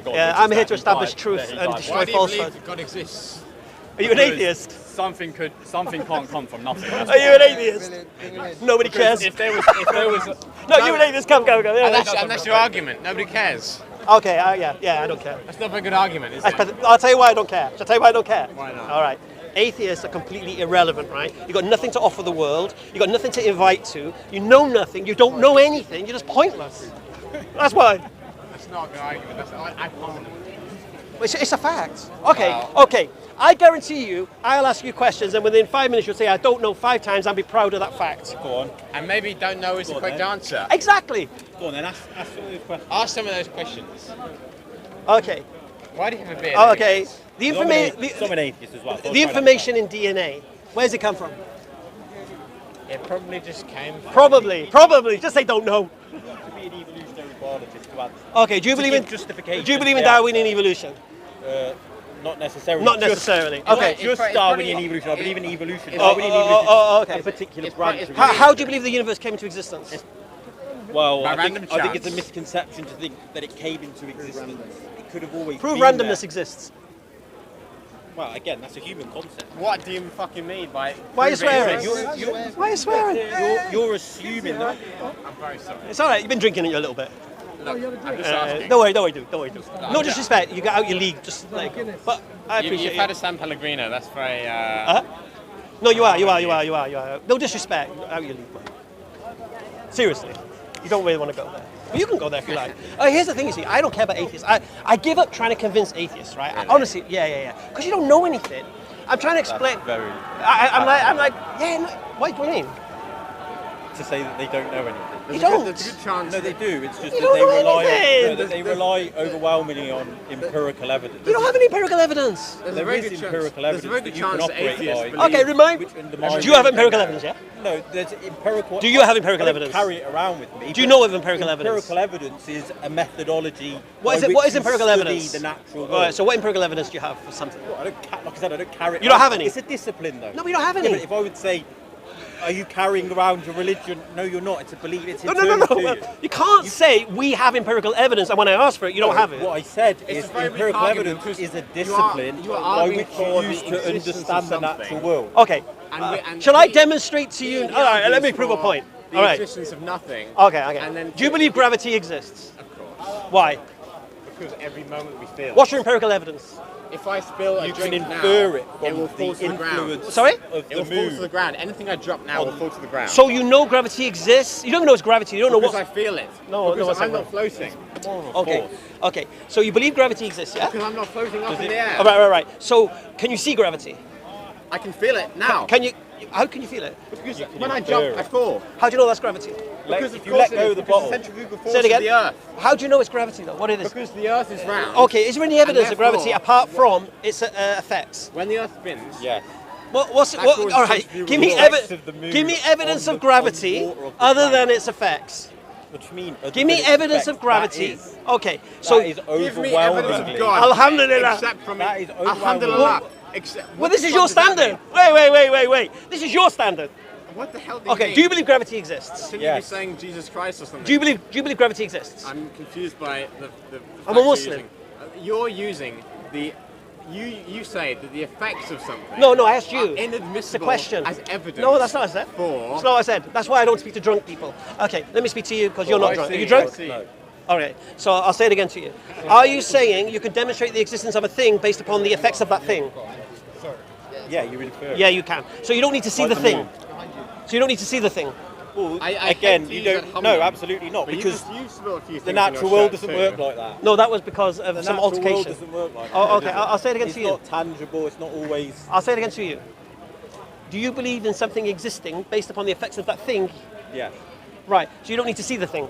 God. Yeah, I'm here to establish truth and destroy Why do you falsehood. believe God exists? Are you an atheist? Something can't come from nothing. That's Are you an atheist? Nobody cares. If there was No, you're an atheist. Come. Yeah, and that's your argument. Nobody cares. Okay, yeah, I don't care. That's not a very good argument, is it? I'll tell you why I don't care. Shall I tell you why I don't care? Why not? All right. Atheists are completely irrelevant, right? You've got nothing to offer the world. You've got nothing to invite to. You know nothing. You don't know anything. You're just pointless. That's why. That's not a good argument. I can't. It's a fact. Okay. I guarantee you, I'll ask you questions, and within 5 minutes you'll say, I don't know 5 times, and be proud of that fact. Go on. And maybe don't know is the correct answer. Exactly. Go on then, ask some of those questions. Ask some of those questions. Okay. Why do you have a beard? Okay. The I'm an atheist as well. So the information in DNA, where's it come from? It probably just came from... Probably. Just say don't know. You have to be an evolutionary biologist to answer. Okay, do you believe in justification? Do you believe in Darwinian evolution? Not necessarily. Not necessarily. Okay. Just Darwinian evolution. I believe in evolution. Okay. A particular branch. How do you believe the universe came into existence? Well, I think it's a misconception to think that it came into existence. It could have always Prove been randomness there. exists. Well, again, that's a human concept. What do you fucking mean by... Why are you swearing? Why are you swearing? You're assuming that. I'm very sorry. It's all right. You've been drinking it a little bit. Look, I'm just asking. Don't worry. Do. No disrespect. You got out your league. Just like, but I appreciate You've had a San Pellegrino. That's very... No, you are. No disrespect. Out your league, man. Seriously, you don't really want to go there. But you can go there if you like. Here's the thing, you see, I don't care about atheists. I give up trying to convince atheists, right? Really? Honestly, yeah. Because you don't know anything. I'm trying to explain. I'm like, yeah. No, what do you mean? To say that they don't know anything. You don't. There's a good chance. No, they do. It's just You that don't know they rely overwhelmingly on empirical evidence. You don't have any empirical evidence. There is empirical evidence that you can operate by. Okay, remind me. Do you have empirical evidence, yeah? No, there's empirical. Do you have empirical evidence? I carry it around with me. Do you know of empirical evidence? Empirical evidence is a methodology. What is it? What is empirical evidence? The natural world. All right. So what empirical evidence do you have for something? Well, like I said, I don't carry it. You don't have any? It's a discipline, though. No, we don't have any. Yeah, but if I would say, are you carrying around your religion? No, you're not. It's a belief. It's No. internal to you. You can't say we have empirical evidence, and when I ask for it, you don't have it. What I said It's is a very weak empirical argument evidence because is a discipline you are by arguing which for you use the to existence understand of the something. natural world. Okay. Shall I we- demonstrate to you? He All right. Let me argues prove a for point. The All right. existence of nothing. Okay. And then Do you believe gravity exists? Of course. Why? Because every moment we feel. What's your empirical evidence? If I spill a You drink can now, infer it it from will the fall to the ground. influence Sorry? of It will the fall to the moon. ground. Anything I drop now will fall to the ground. So you know gravity exists? You don't even know it's gravity. You don't know because what. I feel it. No, because no, I'm not floating. Okay. So you believe gravity exists, yeah? Because I'm not floating up in the air. Oh, right. So can you see gravity? I can feel it now. Can you? How can you feel it? Because when I jump, I fall. How do you know that's gravity? Because if of you course let go it is, of the because bottle. centrifugal force Say it of again. the Earth. How do you know it's gravity though? What it is? Because the Earth is round. Okay, is there any evidence of gravity therefore- apart from its effects? When the Earth spins, Yes. What's it? That What, causes all right, centrifugal give me force of the moon give me evidence on of the- gravity on the water of the other than planet. its effects. What do you mean? Give me evidence of gravity. Okay, So so that is give me evidence overwhelmingly. of God. Alhamdulillah. Except from That is Alhamdulillah. Except, well, this is your what does that standard. mean? Wait. This is your standard. What the hell do Okay, you do you mean? believe gravity exists? Shouldn't Yes. you be saying Jesus Christ or something? Do you believe gravity exists? I'm confused by the I'm fact a Muslim. You're using the... You say that the effects of something No, I asked are you. It's a inadmissible question. as evidence. No, that's not what I said. For... That's not what I said. That's why I don't speak to drunk people. Okay, let me speak to you because you're not I drunk. Are see, you drunk? I see. No. All right, so I'll say it again to you. Are you saying you can demonstrate the existence of a thing based upon the effects of that thing? Yeah, you infer. Yeah, you can. So you don't need to see Like the the thing. moon. So you don't need to see the thing. Well, I again, hate to you use don't. that No, humbug, absolutely not, But because you spill a few the things in natural your world shirt doesn't too. work like that. No, that was because of The some natural world altercation. doesn't work like that. Oh, okay, I'll say it again It's to you. not tangible. It's not always. I'll say it again to you. Do you believe in something existing based upon the effects of that thing? Yeah. Right, so you don't need to see the thing.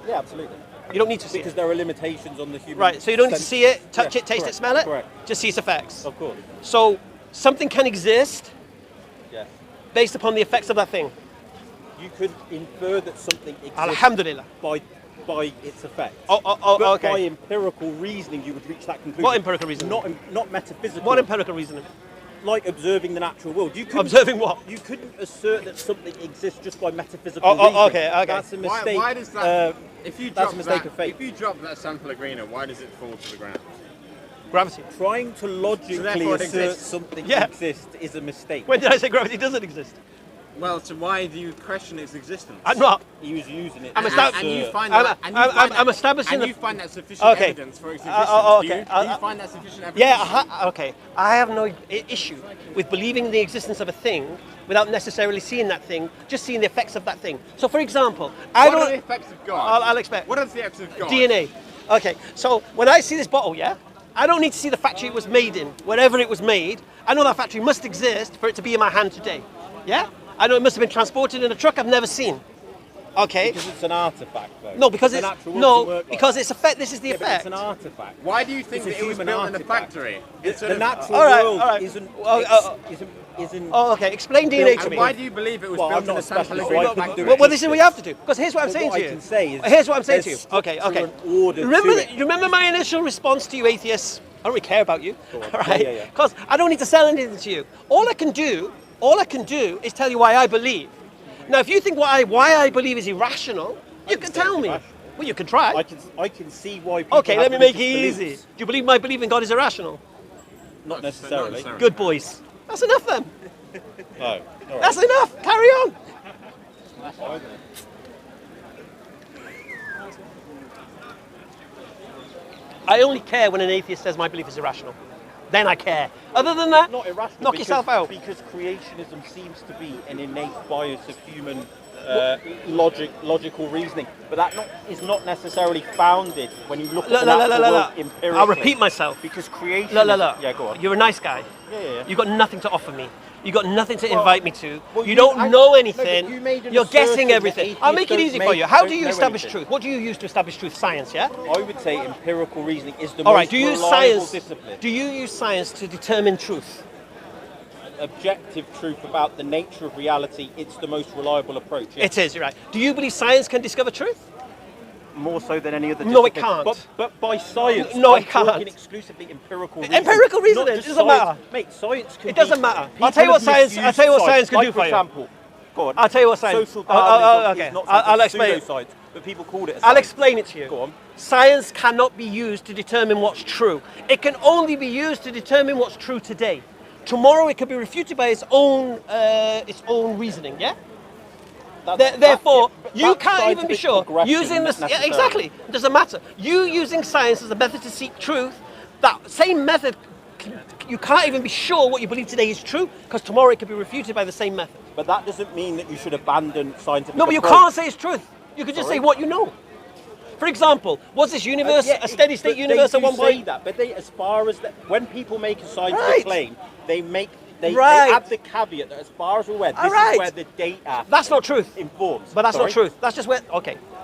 Yeah, absolutely. You don't need to see Because it. there are limitations on the human. Right, so you don't need to sense. see it, touch Yeah, it, taste correct, it, smell it? Correct. Just see its effects. Of course. So something can exist Yes. based upon the effects of that thing. You could infer that something exists Alhamdulillah. by its effects. Oh, But okay. by empirical reasoning, you would reach that conclusion. What empirical reasoning? Not metaphysical. What empirical reasoning? like observing the natural world. You couldn't, Observing what? You couldn't assert that something exists just by metaphysical Oh, reasoning. okay. That's a mistake. Why does that? If you drop that, if you drop that San Pellegrino, why does it fall to the ground? Gravity. Trying to logically therefore it assert exists. something Yeah. exists is a mistake. When did I say gravity doesn't exist? Well, so why do you question its existence? I'm not. He was using it. I'm to estab- And you assert- find I'm- that, and you I'm- find I'm- that, I'm establishing and the- you find that sufficient Okay. evidence for its existence. Okay. Do you find that sufficient evidence? Yeah, okay. I have no issue with believing the existence of a thing without necessarily seeing that thing, just seeing the effects of that thing. So, for example, I What are the don't. effects of God? I'll expect. What are the effects of God? DNA. Okay, so when I see this bottle, yeah, I don't need to see the factory it was made in, wherever it was made. I know that factory must exist for it to be in my hand today. Yeah? I know it must have been transported in a truck I've never seen. Okay? Because it's an artifact, though. No, because The it's natural world doesn't work like because that. it's effect. This is the Yeah, but effect. it's an artifact. Why do you think It's a that it was human built in a artifact. factory? The natural All right, world all right. isn't. Isn't. Oh, okay. Explain DNA to And me. why do you believe it was Well, built I'm not in a a San specialist, Pellegrino so I couldn't factory? do it. Well, this is what you have to do. Because here's what I'm saying what to I you. can say is Here's what I'm saying to you. there's Okay. structure and order Remember, to it. you remember my initial response to you, atheists? I don't really care about you, on. all right? Yeah. Because I don't need to sell anything to you. All I can do is tell you why I believe. Now, if you think why I believe is irrational, you can tell me. irrational. Well, you can try. I can see why people Okay, have let me make it religious easy. beliefs. Do you believe my belief in God is irrational? Not necessarily. Good boys. That's enough then. No. All right. That's enough. Carry on. I only care when an atheist says my belief is irrational. Then I care. Other than that, Not irrational. knock because, yourself out. Because creationism seems to be an innate bias of human logical reasoning, but that is not necessarily founded when you look at the natural world empirically. I'll repeat myself. Because creationism. Yeah, go on. You're a nice guy. Yeah. You've got nothing to offer me. You've got nothing to invite me to. well, you you- don't I- know no, but anything. you made an You're guessing assertion that everything. I'll make it atheists easy don't for you. How don't do you know establish anything. truth? What do you use to establish truth? Science, yeah? I would say empirical reasoning is the All most right. Do you use reliable science? discipline. Do you use science to determine truth? Objective truth about the nature of reality, it's the most reliable approach. Yes. It is. You're right. Do you believe science can discover truth? More so than any other No, it discipline. can't. But by science, No, I'm it can't. talking exclusively empirical reasoning. Empirical reasoning, Not it just doesn't science. matter. Mate, science can It doesn't be- matter. I'll people tell you what have science- I'll tell you what misused science can like, do for you. example, go on. I'll tell you what science. Social okay. Darwinism is not I'll explain. pseudoscience, but people called it a I'll science. explain it to you. Go on. Science cannot be used to determine what's true. It can only be used to determine what's true today. Tomorrow it could be refuted by its own reasoning. Yeah. Therefore, you can't even be sure using this. Yeah, exactly. It doesn't matter. You using science as a method to seek truth. That same method, you can't even be sure what you believe today is true because tomorrow it could be refuted by the same method. But that doesn't mean that you should abandon scientific No, but you approach. can't say it's truth. You could just say what you know. For example, was this universe a steady state but universe they at one do say point? that, but as far as when people make a scientific Right. claim, they Right. add the caveat that as far as we're aware, this Right. is where the data That's not truth. informs. But that's Sorry? not truth. That's just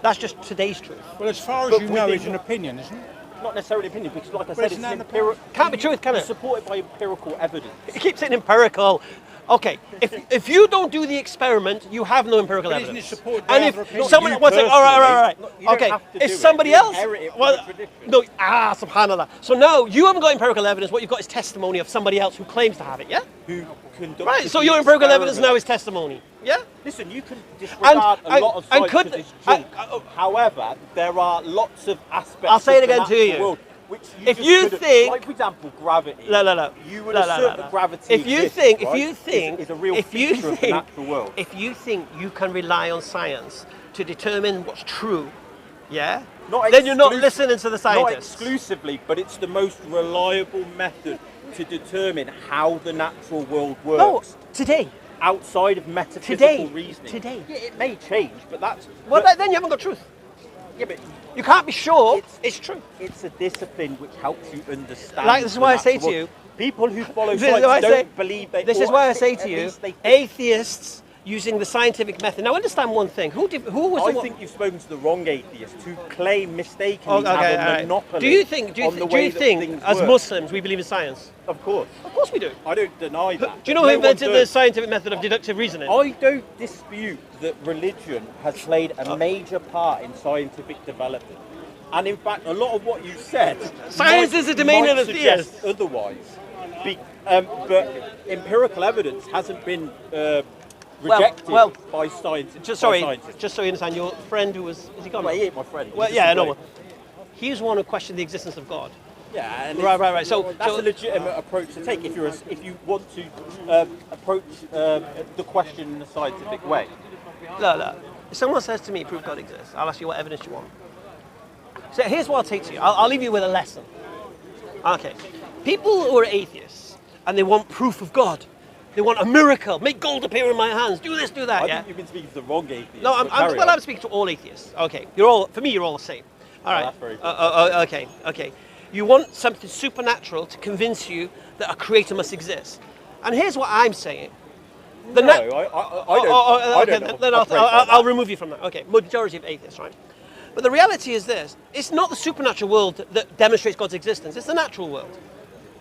that's just today's truth. Well, as far as But you know, within- it's an opinion, isn't it? Not necessarily opinion, because like I But said, isn't it's that an the empirical. Can't be truth, can it? It's supported by empirical evidence. It keeps saying empirical. Okay, if you don't do the experiment, you have no empirical But isn't evidence. it supported by And other if opinions? someone, Not one second, all right. personally. You don't Okay, have to if do it. somebody You else, inherit it from well, a tradition. no, subhanallah. So now you haven't got empirical evidence. What you've got is testimony of somebody else who claims to have it. Yeah. Who conducted Right. So the your empirical evidence experiment. now is testimony. Yeah. Listen, you can disregard a lot of and science could- as it's junk. I- However, there are lots of aspects I'll say it of the again to natural you. world which If just you couldn't- think- like for example, gravity. No. You would No, assert no. that gravity If you exists, think, right? if you think, is a real if you feature of the think, natural world. if you think you can rely on science to determine what's true, yeah, Not then you're not exclusive- listening to the Not scientists. exclusively, but it's the most reliable method to determine how the natural world No, works. today. Outside of metaphysical Today. reasoning. Today. Yeah, it may change, but that's. Well, but, then you haven't got truth. yeah, but You can't be sure It's- it's true. it's a discipline which helps you understand. Like, this is the why I say natural to world. you- people who follow This is science why I don't say- believe they. This is or why I at say to least you, they think- atheists using the scientific method. Now, understand one thing. Who was the I one? think you've spoken to the wrong atheists who claim mistakenly Oh, okay, have a all right. monopoly. Do you think on the way that things as work. Muslims we believe in science? Of course, Of course we do. I don't deny that. Do you know but who no one invented the does. scientific method of deductive reasoning? I don't dispute that religion has played a major part in scientific development. And in fact, a lot of what you said Science might- is a domain might of the suggest theist. otherwise. But empirical evidence hasn't been rejected by science. Just by sorry, scientists. just so you understand, your friend who was he gone? Well, he ain't my friend. Well, He's yeah, I just a know. guy. He's one who questioned the existence of God. Yeah, and Right. So that's a legitimate approach to take if you want to approach the question in a scientific way. Look. If someone says to me, "Prove God exists," I'll ask you what evidence you want. So here's what I'll take to you. I'll leave you with a lesson. Okay, people who are atheists and they want proof of God. They want a miracle. Make gold appear in my hands. Do this, do that. I Yeah. think you've been speaking to the wrong atheist. No, I'm speaking to all atheists. Okay, you're all the same. All right. That's very good. Okay. You want something supernatural to convince you that a creator must exist. And here's what I'm saying. I don't. I don't know. Then I'll remove you from that. Okay, majority of atheists, right? But the reality is this: it's not the supernatural world that demonstrates God's existence. It's the natural world.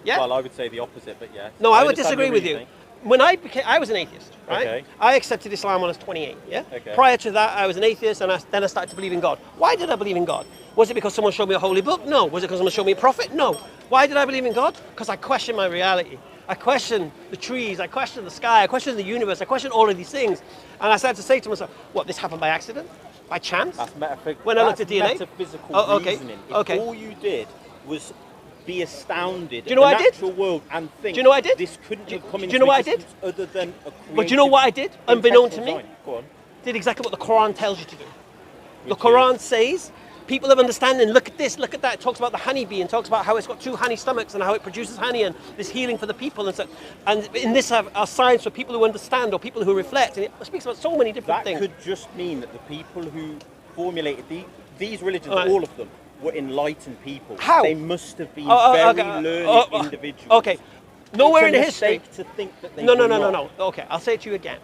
Yeah. Well, I would say the opposite, but yeah. No, I would understand disagree your with you. reasoning. When I was an atheist, right? Okay. I accepted Islam when I was 28, yeah? Okay. Prior to that, I was an atheist, and then I started to believe in God. Why did I believe in God? Was it because someone showed me a holy book? No. Was it because someone showed me a prophet? No. Why did I believe in God? Because I questioned my reality. I questioned the trees, I questioned the sky, I questioned the universe, I questioned all of these things. And I started to say to myself, what, this happened by accident? By chance? That's metaphysical. When I looked at DNA? Metaphysical reasoning. If Okay. all you did was be astounded Do you know at what the I did? natural world and think, Do you know what I did? this couldn't have come do into you know what I did? existence other than a creative. But do you know what I did, unbeknown to me? design. Go on. Did exactly what the Quran tells you to do. The Which Quran says, people of understanding, look at this, look at that. It talks about the honeybee and talks about how it's got 2 honey stomachs and how it produces honey and there's healing for the people and so. And in this are science for people who understand or people who reflect. And it speaks about so many different That things. could just mean that the people who formulated these religions, Right. all of them, were enlightened people. How? They must have been Okay, very learned individuals. Okay, nowhere in It's a history. mistake to think that they No. were not. Okay, I'll say it to you again.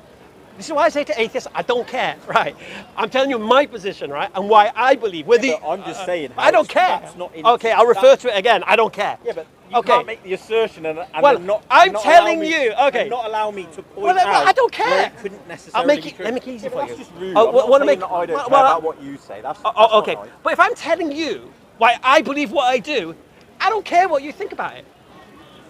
This is why I say to atheists, I don't care, right? I'm telling you my position, right? And why I believe. But I'm just saying. I don't care. That's not in, Okay, I'll refer to it again. I don't care. Yeah, but you Okay. can't make the assertion and Well, then not. I'm not telling allow me, you, okay. and not allow me to point Well, out. I don't care. where it couldn't necessarily I'll make be it. true. Let me make it easy Yeah, for but you. that's just rude. Oh, I'm not wanna saying make- that I don't well, care well, about what you say. That's not Okay, nice. but if I'm telling you why I believe what I do, I don't care what you think about it.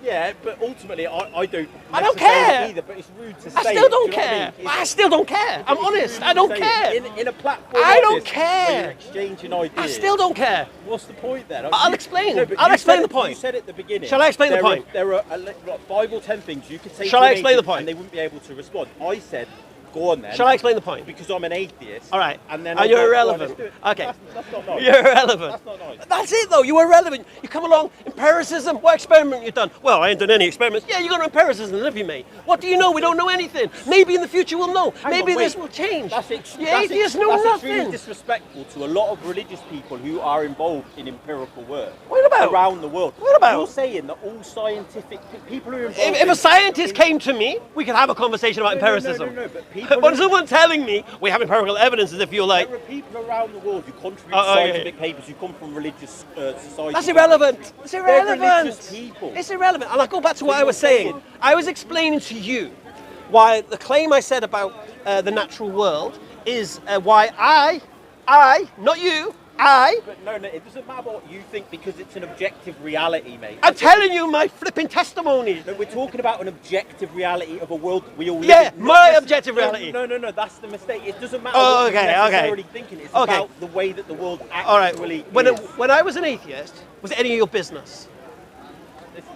Yeah, but ultimately, I don't. I don't necessarily care. either. But it's rude to say. I still it, do you don't know what I care. mean? I still don't care. I'm It's honest. rude I to don't say care. it. In a platform I like don't this, care. where you're exchanging ideas. I still don't care. What's the point then? I'll explain. No, but I'll you explain said the it- point. You said at the beginning. Shall I explain the there point? There are like 5 or 10 things you could say. Shall to I an explain the atheist point? And they wouldn't be able to respond. I said, go on then. Shall I explain the point? Because I'm an atheist. All right. And then And I'll you're go, irrelevant. "Go on, let's do it." Okay. That's not nice. You're irrelevant. That's not nice. That's it though. You were irrelevant. You come along, empiricism. What experiment you done? Well, I ain't done any experiments. Yeah, you got empiricism, have you, mate? What do you know? We don't know anything. Maybe in the future we'll know. Hang Maybe on, this wait. will change. That's atheists know that's extremely nothing. disrespectful to a lot of religious people who are involved in empirical work. What about? Around the world. What about? You're saying that all scientific people who are involved If a scientist came to me, we could have a conversation about empiricism. No, but people But who- someone telling me we have empirical evidence as if you're like, there are people around the world who contribute Oh, yeah, scientific papers who come from religious societies. that's irrelevant. It's They're irrelevant. religious people. It's irrelevant. And I go back to what So I was you're saying. saying- I was explaining to you why the claim I said about the natural world is why I, not you, But no, it doesn't matter what you think because it's an objective reality, mate. I'm telling you my flipping testimony. No, we're talking about an objective reality of a world that we all live Yeah, in. my Not objective necess- reality. No, that's the mistake. It doesn't matter Oh, what okay, you're okay. necessarily thinking. It's Okay. about the way that the world All right. actually When, is. when I was an atheist, was it any of your business?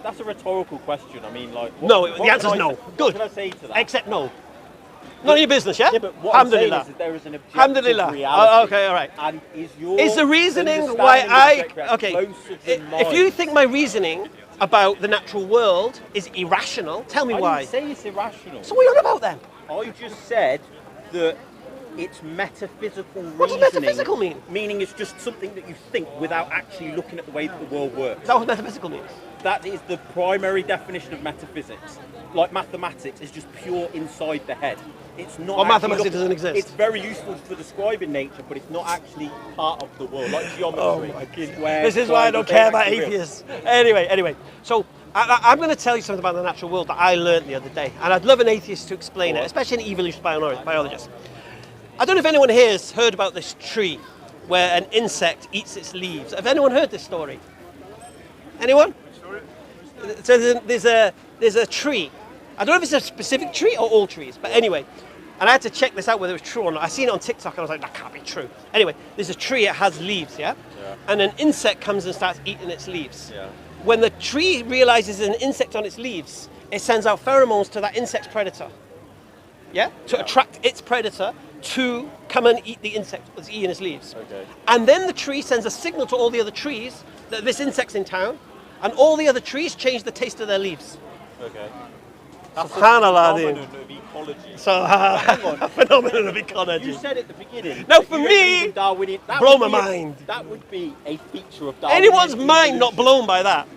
That's a rhetorical question. I mean, like... No, what the answer's can I no. say- Good. What can I say to that? Except no. None of your business, yeah? Yeah, but what I'm saying Alhamdulillah. is that there is an objective Alhamdulillah. reality. Oh, okay, all right. And Is the reasoning why okay, if you think my reasoning about the natural world is irrational, tell me I why. didn't say it's irrational. So what are you on about then? I just said that it's metaphysical reasoning. What does metaphysical mean? Meaning it's just something that you think without actually looking at the way that the world works. Is that what metaphysical means? That is the primary definition of metaphysics. Like mathematics is just pure inside the head. It's not. Well, actually mathematics doesn't exist. It's very useful for describing nature, but it's not actually part of the world, like geometry. Oh my goodness. squares, This is why I don't triangles, care they're about actually real. atheists. Anyway. So I'm going to tell you something about the natural world that I learned the other day. And I'd love an atheist to explain it, especially an evolutionary biologist. I don't know if anyone here has heard about this tree where an insect eats its leaves. Have anyone heard this story? Anyone? So there's a tree. I don't know if it's a specific tree or all trees, but anyway. And I had to check this out whether it was true or not. I seen it on TikTok and I was like, that can't be true. Anyway, there's a tree, it has leaves, yeah? And an insect comes and starts eating its leaves. Yeah. When the tree realizes there's an insect on its leaves, it sends out pheromones to that insect's predator. Yeah? To attract its predator to come and eat the insect that's eating its leaves. Okay. And then the tree sends a signal to all the other trees that this insect's in town, and all the other trees change the taste of their leaves. Okay. That's Subhanallah, a dude. phenomenon of ecology. So, Hang on. a phenomenon of ecology. You said at the beginning. No, for you don't me, believe in Darwinian, that blow would my be a- mind. That would be a feature of Darwinian Anyone's mind not evolution. blown by that.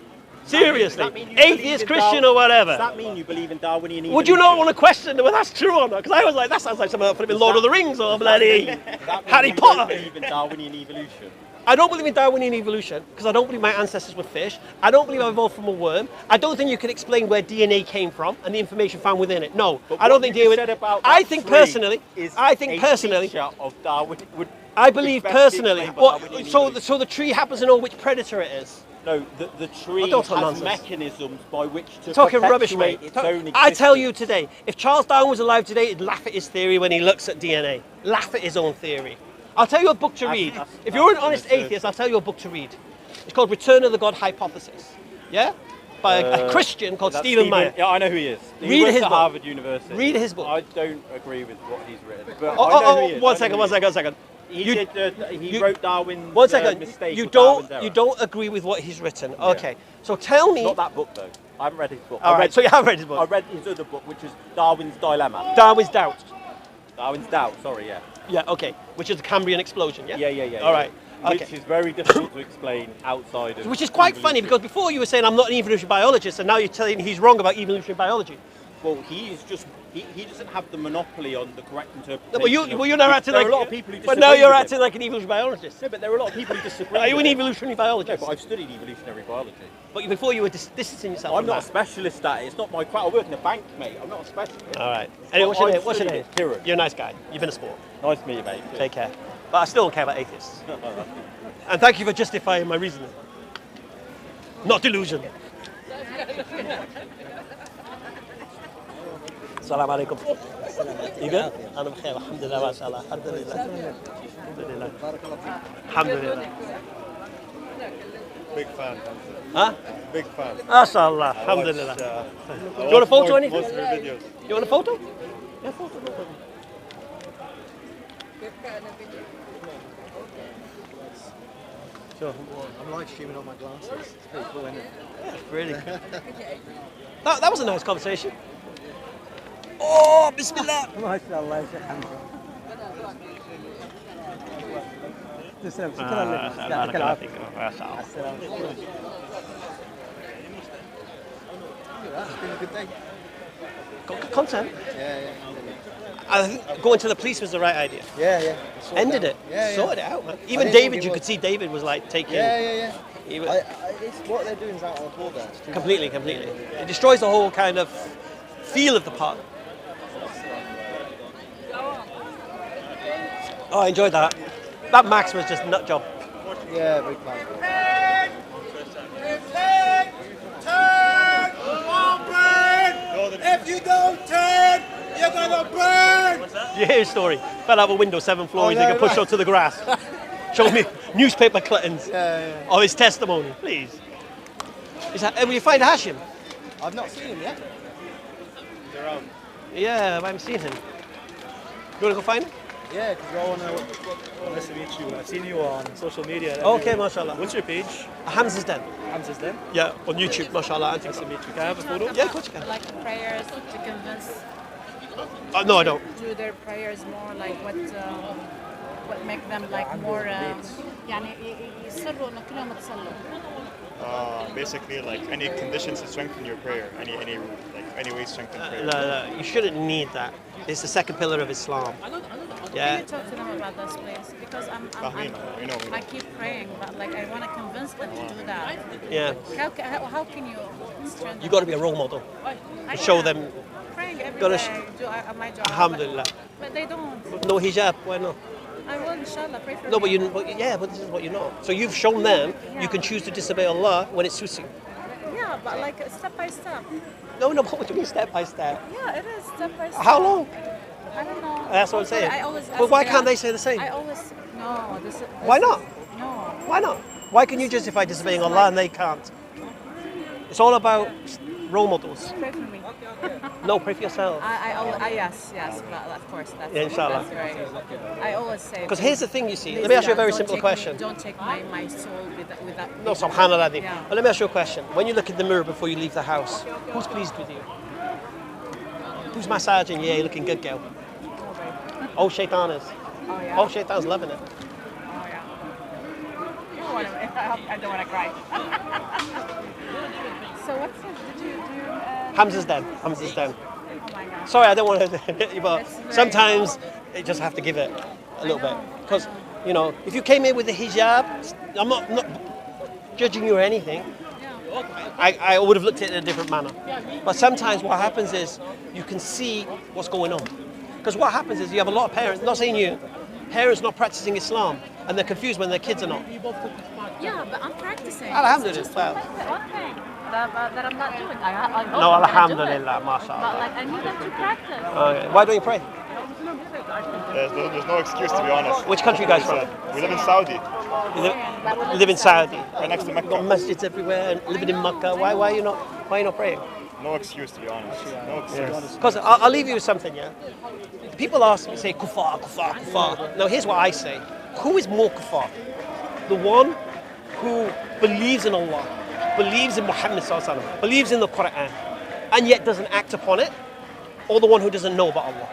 Seriously. Does that mean you believe Atheist, in Christian, Dar- or whatever. Does that mean you believe in Darwinian evolution? Would you not want to question whether that's true or not? Because I was like, that sounds like something from Lord of the Rings or bloody Does that mean Harry you Potter. don't believe in Darwinian evolution? I don't believe in Darwinian evolution because I don't believe my ancestors were fish. I don't believe I evolved from a worm. I don't think you can explain where DNA came from and the information found within it. No, But I don't what think you DNA. said about I that think tree personally. is I think a personally. feature of Darwin. I believe best personally. explained by What, Darwinian so evolution. the tree happens to know which predator it is. No, the tree don't talk has nonsense. mechanisms by which to Talking rubbish, perpetuate mate. its own existence. I tell you today, if Charles Darwin was alive today, he'd laugh at his theory when he looks at DNA. Laugh at his own theory. I'll tell you a book to read. If you're an honest atheist, I'll tell you a book to read. It's called Return of the God Hypothesis. Yeah? By a Christian called Is that Stephen Meyer. Yeah, I know who he is. He Read works his at book. Harvard University. Read his book. I don't agree with what he's written, but I know who he is. One second. He wrote Darwin's One second. mistake. You or Darwin's error. don't agree with what he's written. Okay. So tell me. Not that book though. I haven't read his book. All right. So you have read his I book. read his other book, which is Darwin's Dilemma. Darwin's Doubt. Darwin's Doubt. Sorry, yeah. Yeah. Okay. Which is the Cambrian explosion. Yeah. Yeah. All right. Which Okay. is very difficult to explain outside of. Which is quite funny evolution. because before you were saying I'm not an evolutionary biologist, and now you're telling he's wrong about evolutionary biology. Well, he is just. He doesn't have the monopoly on the correct interpretation. No, but you're now acting there like. are a lot of people who but disagree now you're with acting like an evolutionary biologist. No, but there are a lot of people who disagree. Are you with an it. evolutionary No, biologist? but I've studied evolutionary biology. But before you were distancing yourself. I'm from not a that. specialist at it. It's not my craft. I work in a bank, mate. I'm not a specialist. All right. Anyway, what's your I've name? What's your name? studied it. Kieran. You're a nice guy. You've been a sport. Nice to meet you, mate. Take care. But I still don't care about atheists. And thank you for justifying my reasoning. Not delusion. Assalamu alaikum. You good? أنا بخير الحمد لله ما شاء الله الحمد لله الحمد لله الحمد لله. Big fan. Huh? Big fan. ما شاء الله الحمد لله. You want a photo or anything? Most of your videos. You want a photo? Yeah, photo. No problem. Sure. I'm live streaming on my glasses. It's pretty cool, isn't it? Yeah, really cool. That was a nice conversation. Oh, Bismillah. MashaAllah, Sheikh Hamza. تسلم شكرا لك يعطيك العافيه السلام It's been a good day. Got good content. Yeah. I think going to the police was the right idea. Yeah. Ended it. Yeah. Sorted it out, man. I Even didn't David, think it you could was. see David was like taking. Yeah. He was, It's what they're doing is out on the border. It's too completely. It destroys the whole kind of feel of the park. Oh, I enjoyed that. That Max was just nut job. Yeah, big fan. If you don't turn, you're gonna burn! You hear his story? Fell out of a window 7 floors, Oh, he no, got pushed no. onto the grass. Showed me newspaper clippings Yeah. of his testimony, please. Will you find Hashim? I've not seen him yet. Yeah, I haven't seen him. You want to go find him? Yeah, because I want to. Nice to meet you. I've seen you on social media. Okay, mashallah. What's your page? Hamza's Den. Hamza's Den. Yeah, on YouTube, mashallah. Nice to meet you. Can I have a photo? Yeah, of course you can. Like prayers to convince No, I don't. do their prayers more like what make them like more يعني يصروا انه كلهم يتصلوا. Basically, like any conditions to strengthen your prayer. Any way to strengthen prayer. No, you shouldn't need that. It's the second pillar of Islam. Can Yeah. you talk to them about this, please? Because We know. I keep praying, but like I want to convince them to do that. Yeah. How can you strengthen? You got to be a role model. I Show am. them. Praying every gotta day. Do my job. Alhamdulillah. But they don't. No hijab. Why not? I will, inshallah, pray for No, me. but this is what you're not. So you've shown them you can choose to disobey Allah when it suits you. Yeah, Yeah, but like step by step. No, what do you mean step by step? Yeah, it is step by step. How long? I don't know. That's what I'm saying. I always But why can't they say the same? I always no. Why not? No. Why not? Why can you justify disobeying Allah and they can't? It's all about role models. Pray for me. No, pray for yourself. Yes, but of course that's, Yeah, inshallah. that's right. I always say. Because here's the thing, you see. Let please, me ask you a very don't simple take question. Don't take my soul without. No, subhanallah. Yeah. But let me ask you a question. When you look in the mirror before you leave the house, who's pleased with you? Who's massaging you? Yeah, you're looking good, girl. Oh, shaitan is. Oh yeah. Oh, shaitan's loving it. Oh yeah. You don't want to, I don't want to cry. So what's this? Do you Hamza's dead. Hamza's dead. Oh my God. Sorry, I don't want to hit you, but It's very sometimes you just have to give it a little bit. Because, you know, if you came in with the hijab, I'm not judging you or anything. I would have looked at it in a different manner. But sometimes what happens is you can see what's going on. Because what happens is you have a lot of parents, not saying you, parents not practicing Islam, and they're confused when their kids are not. Yeah, but I'm practicing. Alhamdulillah. It's just one thing that I'm not doing. I hope No, I'm gonna do alhamdulillah, it. mashallah. But like I need them to practice. Okay. Why don't you pray? There's no excuse, to be honest. Which country you guys from? We live in Saudi, You live in Saudi. right next to Got Mecca. masjids everywhere, and living in Makkah. Why are you not praying? No excuse, to be honest. No excuse. Because I'll leave you with something, yeah? People ask me, say, kuffar, kuffar, kuffar. Now, here's what I say. Who is more kuffar? The one who believes in Allah, believes in Muhammad sallallahu alaihi wasallam, believes in the Quran, and yet doesn't act upon it, or the one who doesn't know about Allah?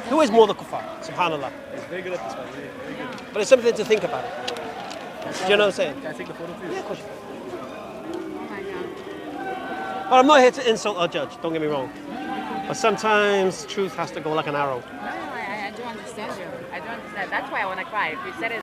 Who is more the kuffar? Subhanallah. He's very good at this one. Very good. But it's something to think about. Do you know what I'm saying? Can I take the photo, please? Yeah, of course. Oh my God. But I'm not here to insult or judge, don't get me wrong. But sometimes truth has to go like an arrow. No, I do understand you. I do understand. That's why I want to cry. If you said it.